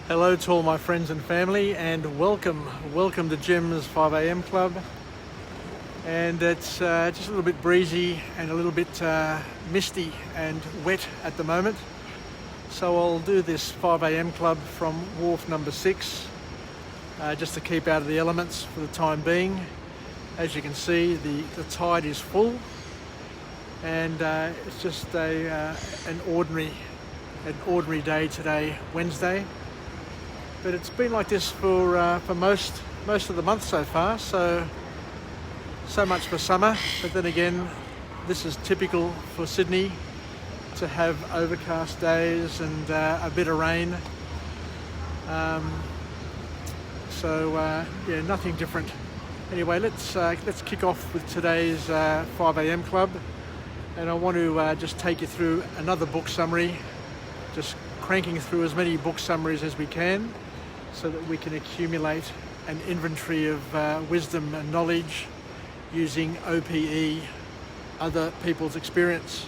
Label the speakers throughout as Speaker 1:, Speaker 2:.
Speaker 1: Hello to all my friends and family, and welcome to Jim's 5 a.m. club. And it's just a little bit breezy and a little bit misty and wet at the moment. So I'll do this 5 a.m. club from wharf number 6, just to keep out of the elements for the time being. As you can see, the tide is full, and it's just an ordinary day today, Wednesday. But it's been like this for most of the month so far, so much for summer. But then again, this is typical for Sydney to have overcast days and a bit of rain. Yeah, nothing different. Anyway, let's kick off with today's 5 a.m. club, and I want to just take you through another book summary, just cranking through as many book summaries as we can, so that we can accumulate an inventory of wisdom and knowledge using OPE, other people's experience.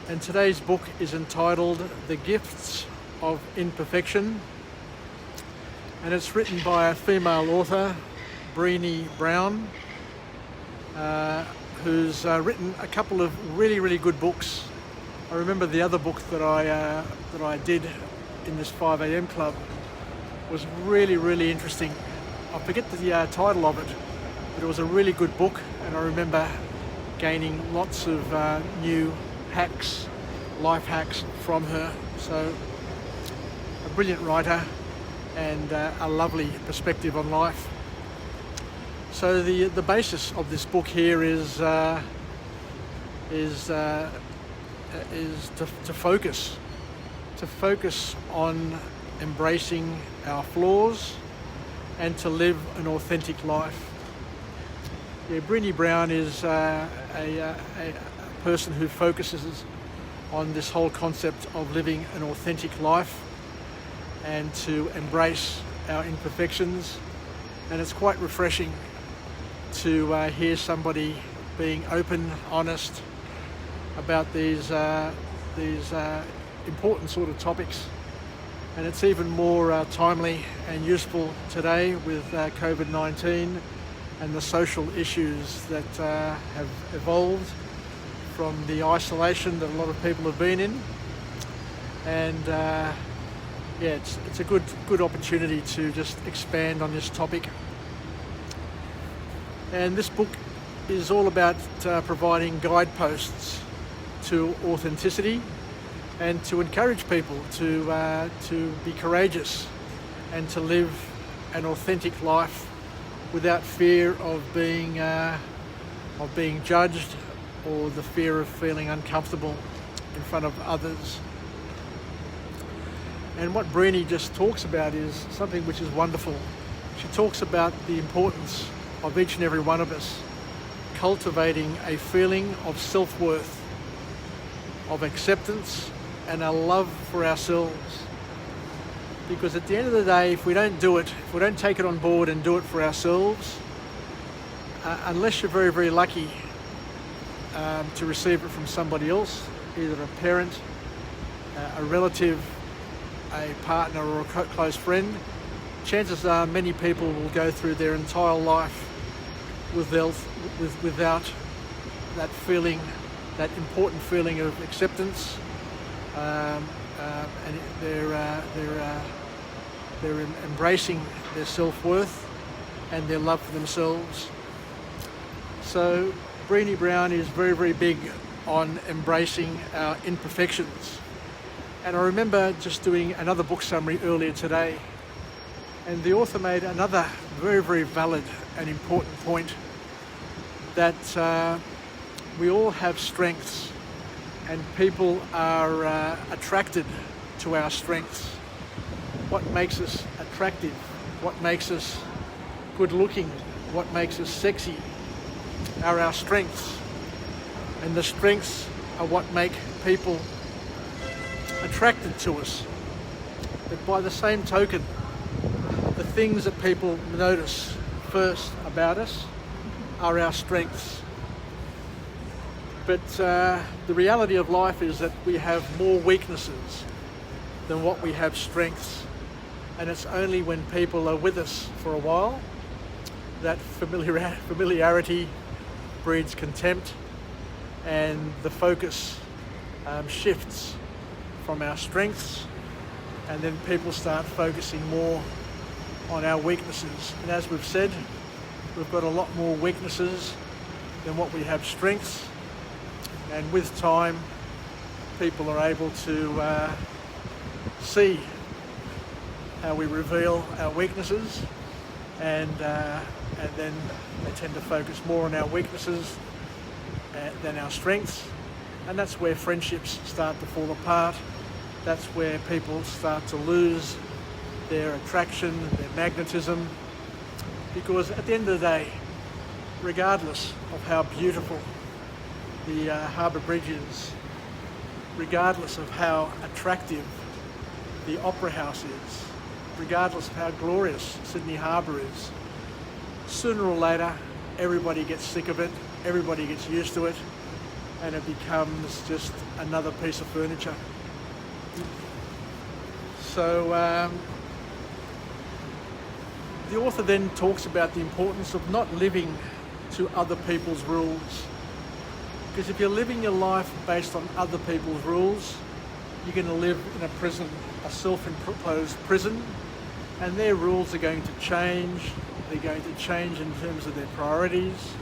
Speaker 1: And today's book is entitled The Gifts of Imperfection, and it's written by a female author, Brene Brown, who's written a couple of really good books. I remember the other book that I did in this 5 a.m. club was really interesting. I forget the title of it, but it was a really good book, and I remember gaining lots of new hacks, life hacks from her. So a brilliant writer and a lovely perspective on life. So the basis of this book here is to focus on embracing our flaws and to live an authentic life. Yeah, Brene Brown is a person who focuses on this whole concept of living an authentic life and to embrace our imperfections. And it's quite refreshing to hear somebody being open, honest about these important sort of topics. And it's even more timely and useful today with COVID-19 and the social issues that have evolved from the isolation that a lot of people have been in. And yeah, it's a good opportunity to just expand on this topic. And this book is all about providing guideposts to authenticity and to encourage people to be courageous and to live an authentic life without fear of being judged or the fear of feeling uncomfortable in front of others. And what Brene just talks about is something which is wonderful. She talks about the importance of each and every one of us cultivating a feeling of self-worth, of acceptance, and a love for ourselves. Because at the end of the day, if we don't do it, if we don't take it on board and do it for ourselves, unless you're very lucky to receive it from somebody else, either a parent, a relative, a partner, or a close friend, chances are many people will go through their entire life without that feeling, that important feeling of acceptance. And they're embracing their self-worth and their love for themselves. So Brene Brown is very big on embracing our imperfections. And I remember just doing another book summary earlier today, and the author made another very valid and important point, that we all have strengths, and people are attracted to our strengths. What makes us attractive, what makes us good looking, what makes us sexy are our strengths. And the strengths are what make people attracted to us. But by the same token, the things that people notice first about us are our strengths. But the reality of life is that we have more weaknesses than what we have strengths. And it's only when people are with us for a while that familiarity breeds contempt, and the focus shifts from our strengths, and then people start focusing more on our weaknesses. And as we've said, we've got a lot more weaknesses than what we have strengths, and with time people are able to see how we reveal our weaknesses, and then they tend to focus more on our weaknesses than our strengths, and that's where friendships start to fall apart. That's where people start to lose their attraction, their magnetism, because at the end of the day, regardless of how beautiful the harbour bridge is, regardless of how attractive the Opera House is, regardless of how glorious Sydney Harbour is, sooner or later everybody gets sick of it, everybody gets used to it, and it becomes just another piece of furniture. So the author then talks about the importance of not living to other people's rules. Because if you're living your life based on other people's rules, you're going to live in a prison, a self-imposed prison, and their rules are going to change. They're going to change in terms of their priorities.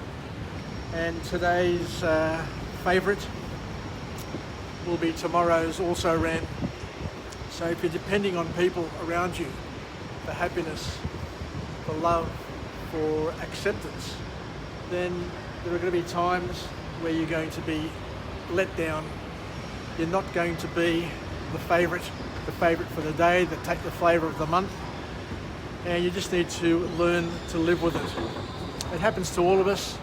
Speaker 1: And today's favourite will be tomorrow's also ran. So if you're depending on people around you for happiness, for love, for acceptance, then there are going to be times where you're going to be let down. You're not going to be the favourite for the day, the flavour of the month, and you just need to learn to live with it. It happens to all of us,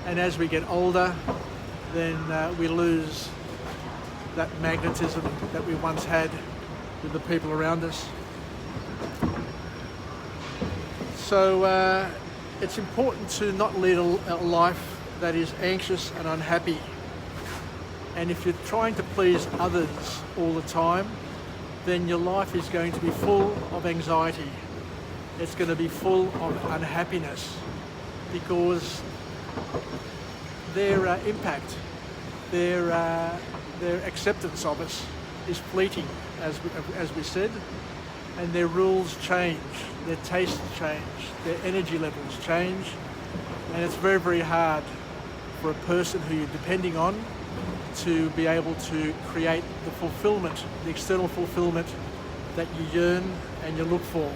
Speaker 1: and as we get older, then we lose that magnetism that we once had with the people around us. So it's important to not lead a life that is anxious and unhappy. And if you're trying to please others all the time, then your life is going to be full of anxiety. It's going to be full of unhappiness, because their impact, their acceptance of us is fleeting, as we said, and their rules change, their tastes change, their energy levels change, and it's very, very hard for a person who you're depending on to be able to create the fulfillment, the external fulfillment that you yearn and you look for.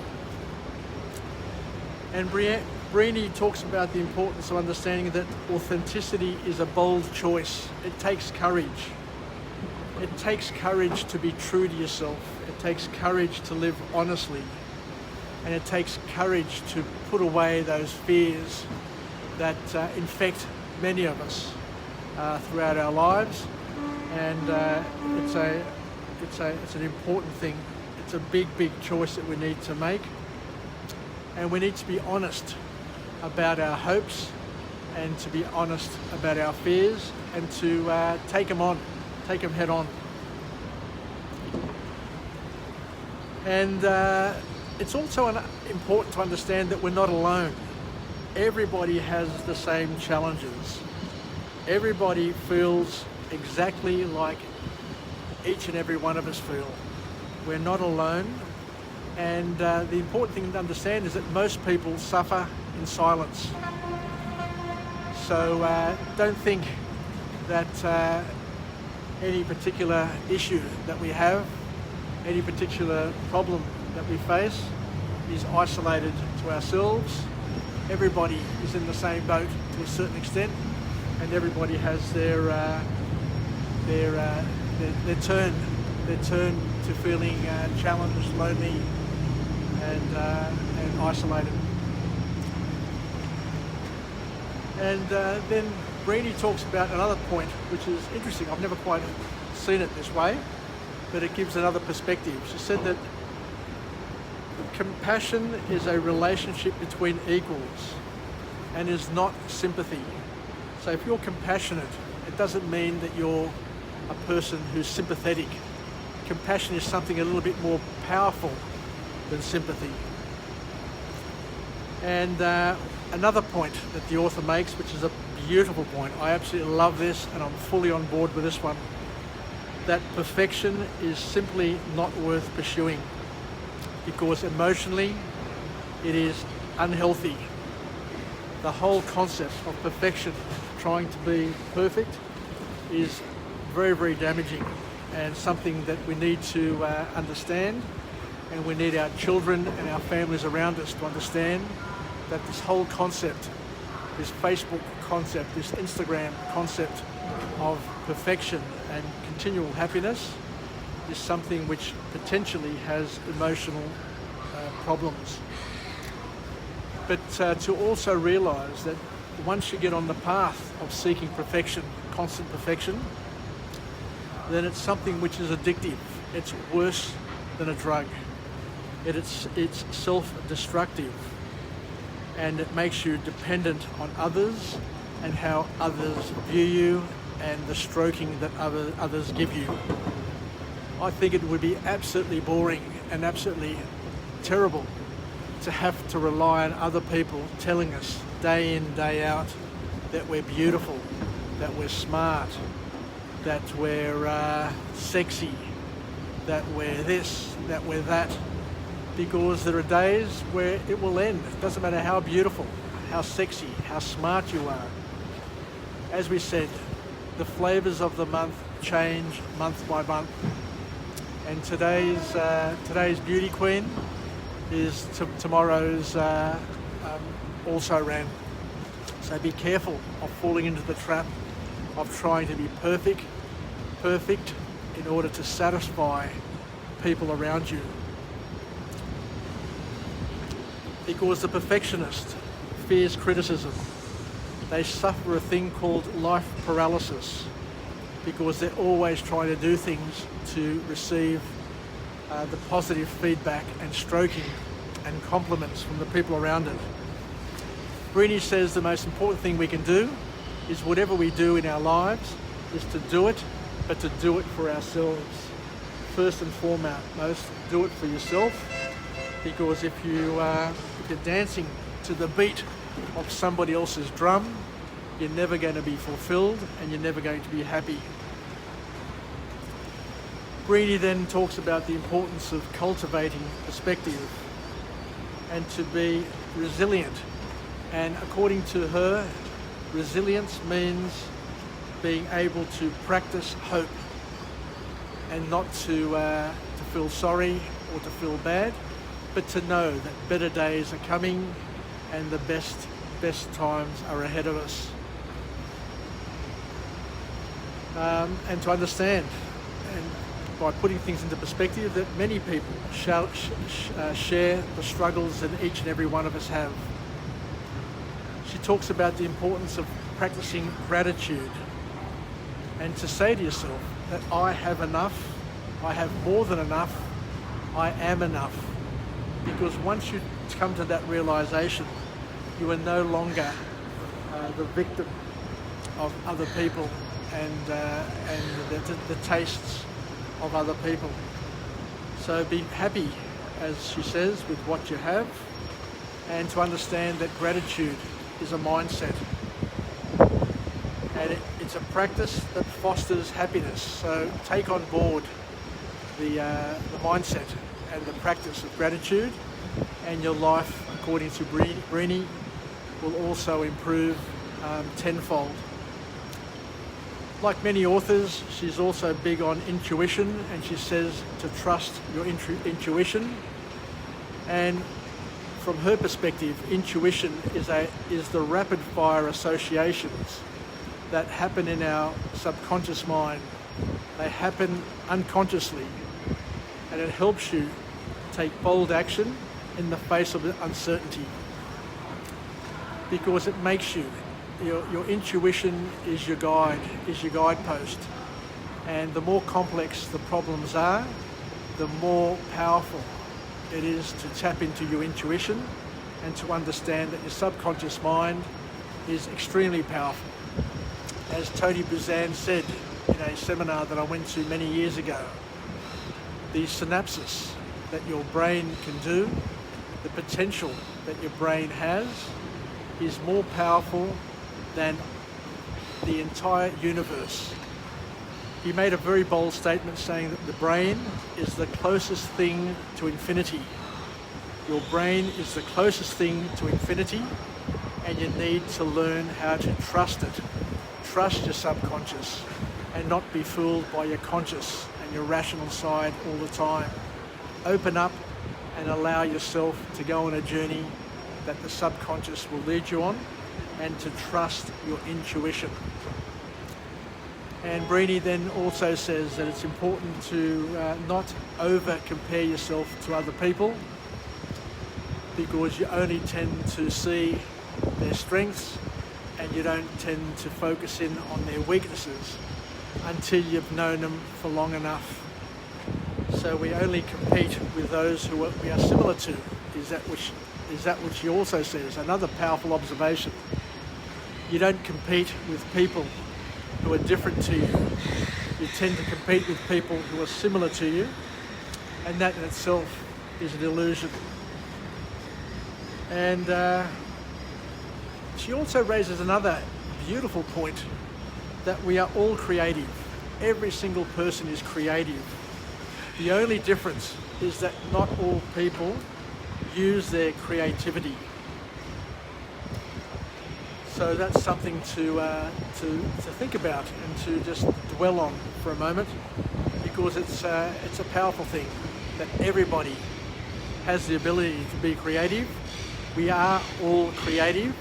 Speaker 1: And Brene talks about the importance of understanding that authenticity is a bold choice. It takes courage. It takes courage to be true to yourself. It takes courage to live honestly. And it takes courage to put away those fears that infect many of us throughout our lives. And it's an important thing. It's a big, big choice that we need to make. And we need to be honest about our hopes, and to be honest about our fears, and to take them head on. And it's also important to understand that we're not alone. Everybody has the same challenges. Everybody feels exactly like each and every one of us feel. We're not alone. And the important thing to understand is that most people suffer in silence. So don't think that any particular issue that we have, any particular problem that we face is isolated to ourselves. Everybody is in the same boat to a certain extent, and everybody has their turn to feeling challenged, lonely, and isolated. And then Brene talks about another point, which is interesting. I've never quite seen it this way, but it gives another perspective. She said that compassion is a relationship between equals and is not sympathy. So if you're compassionate, it doesn't mean that you're a person who's sympathetic. Compassion is something a little bit more powerful than sympathy. And another point that the author makes, which is a beautiful point, I absolutely love this and I'm fully on board with this one, that perfection is simply not worth pursuing because emotionally it is unhealthy. The whole concept of perfection, trying to be perfect, is very, very damaging and something that we need to understand, and we need our children and our families around us to understand that this whole concept, this Facebook concept, this Instagram concept of perfection and continual happiness is something which potentially has emotional problems. But to also realise that once you get on the path of seeking perfection, constant perfection, then it's something which is addictive. It's worse than a drug. It's self-destructive, and it makes you dependent on others and how others view you and the stroking that others give you. I think it would be absolutely boring and absolutely terrible to have to rely on other people telling us day in, day out that we're beautiful, that we're smart, that we're sexy, that we're this, that we're that, because there are days where it will end. It doesn't matter how beautiful, how sexy, how smart you are. As we said, the flavours of the month change month by month, and today's beauty queen is tomorrow's also ran. So be careful of falling into the trap of trying to be perfect in order to satisfy people around you. Because the perfectionist fears criticism. They suffer a thing called life paralysis because they're always trying to do things to receive the positive feedback and stroking and compliments from the people around it. Brene says the most important thing we can do is whatever we do in our lives is to do it, but to do it for ourselves. First and foremost, do it for yourself, because if you're dancing to the beat of somebody else's drum, you're never going to be fulfilled and you're never going to be happy. Brene then talks about the importance of cultivating perspective and to be resilient. And according to her, resilience means being able to practice hope and not to feel sorry or to feel bad, but to know that better days are coming and the best times are ahead of us. And to understand, and by putting things into perspective, that many people share the struggles that each and every one of us have. She talks about the importance of practicing gratitude and to say to yourself that I have enough, I have more than enough, I am enough. Because once you come to that realization, you are no longer the victim of other people and the tastes of other people. So be happy, as she says, with what you have, and to understand that gratitude is a mindset. And it's a practice that fosters happiness. So take on board the mindset and the practice of gratitude, and your life, according to Brene, will also improve tenfold. Like many authors, she's also big on intuition, and she says to trust your intuition. And from her perspective, intuition is the rapid fire associations that happen in our subconscious mind. They happen unconsciously, and it helps you take bold action in the face of uncertainty, because it makes you, your intuition is your guide, is your guidepost. And the more complex the problems are, the more powerful it is to tap into your intuition and to understand that your subconscious mind is extremely powerful. As Tony Buzan said in a seminar that I went to many years ago, the synapses that your brain can do, the potential that your brain has, is more powerful than the entire universe. He made a very bold statement saying that the brain is the closest thing to infinity. Your brain is the closest thing to infinity, and you need to learn how to trust it. Trust your subconscious and not be fooled by your conscious and your rational side all the time. Open up and allow yourself to go on a journey that the subconscious will lead you on, and to trust your intuition. And Brene then also says that it's important to not over compare yourself to other people, because you only tend to see their strengths and you don't tend to focus in on their weaknesses until you've known them for long enough. So we only compete with those who we are similar to, is that which he also says. Another powerful observation. You don't compete with people who are different to you. You tend to compete with people who are similar to you, and that in itself is an illusion. And she also raises another beautiful point, that we are all creative. Every single person is creative. The only difference is that not all people use their creativity. So that's something to think about and to just dwell on for a moment, because it's a powerful thing that everybody has the ability to be creative. We are all creative,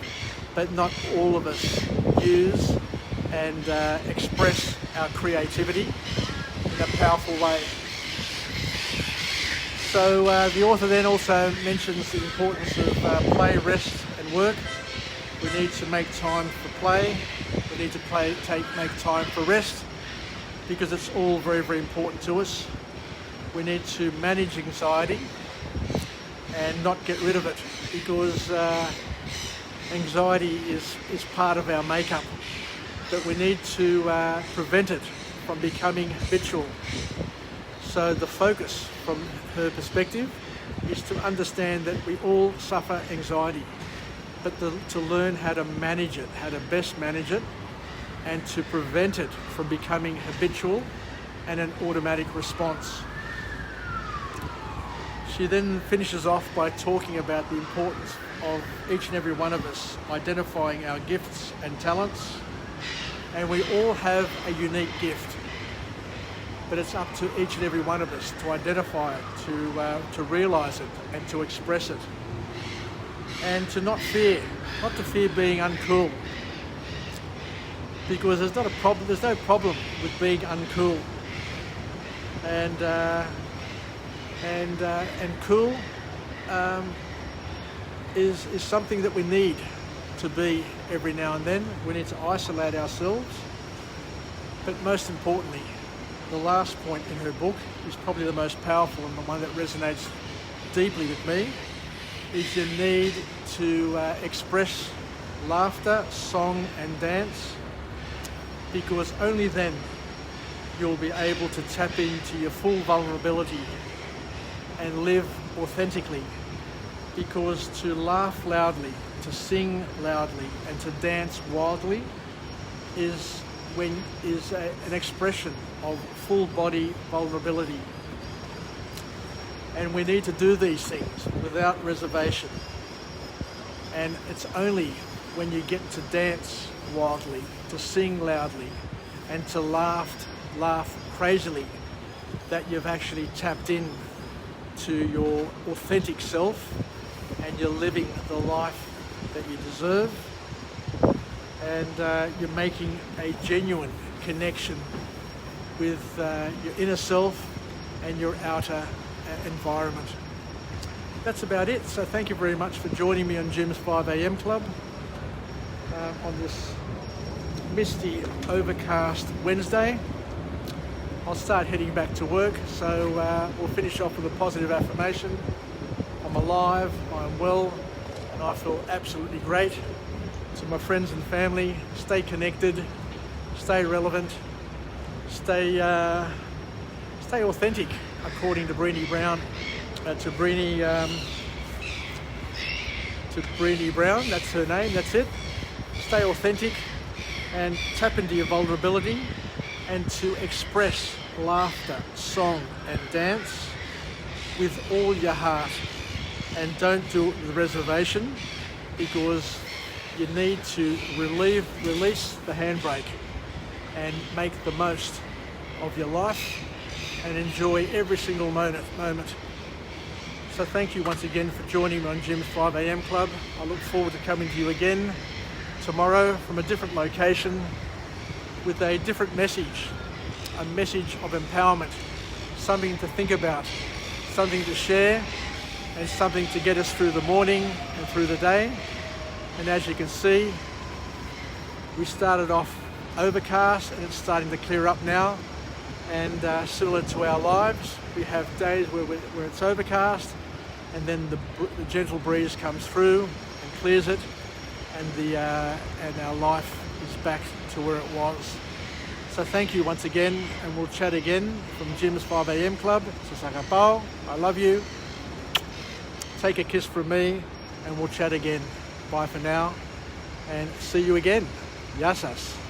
Speaker 1: but not all of us use and express our creativity in a powerful way. So the author then also mentions the importance of play, rest and work. We need to make time for play. We need to make time for rest, because it's all very, very important to us. We need to manage anxiety and not get rid of it, because anxiety is part of our makeup, but we need to prevent it from becoming habitual. So the focus from her perspective is to understand that we all suffer anxiety, but to learn how to manage it, how to best manage it, and to prevent it from becoming habitual and an automatic response. She then finishes off by talking about the importance of each and every one of us identifying our gifts and talents. And we all have a unique gift, but it's up to each and every one of us to identify it, to realise it and to express it. And to not to fear being uncool, because there's no problem with being uncool. And cool is something that we need to be every now and then. We need to isolate ourselves, but most importantly, the last point in her book is probably the most powerful and the one that resonates deeply with me, is you need to express laughter, song and dance, because only then you'll be able to tap into your full vulnerability and live authentically. Because to laugh loudly, to sing loudly and to dance wildly is an expression of full body vulnerability. And we need to do these things without reservation. And it's only when you get to dance wildly, to sing loudly, and to laugh crazily that you've actually tapped in to your authentic self, and you're living the life that you deserve, and you're making a genuine connection with your inner self and your outer environment. That's about it. So thank you very much for joining me on Jim's 5 a.m. Club on this misty, overcast Wednesday. I'll start heading back to work, so we'll finish off with a positive affirmation. I'm alive, I'm well, and I feel absolutely great. To my friends and family, stay connected, stay relevant, stay authentic, according to Brene Brown. to Brene Brown, that's her name, that's it. Stay authentic and tap into your vulnerability, and to express laughter, song and dance with all your heart. And don't do it with reservation, because you need to release the handbrake and make the most of your life and enjoy every single moment. So thank you once again for joining me on Jim's 5am Club. I look forward to coming to you again tomorrow from a different location with a different message, a message of empowerment, something to think about, something to share, and something to get us through the morning and through the day. And as you can see, we started off overcast and it's starting to clear up now. And similar to our lives, we have days where it's overcast, and then the gentle breeze comes through and clears it, and our life is back to where it was. So thank you once again, and we'll chat again from Jim's 5am Club. Sasakapao, I love you. Take a kiss from me, and we'll chat again. Bye for now, and see you again. Yasas.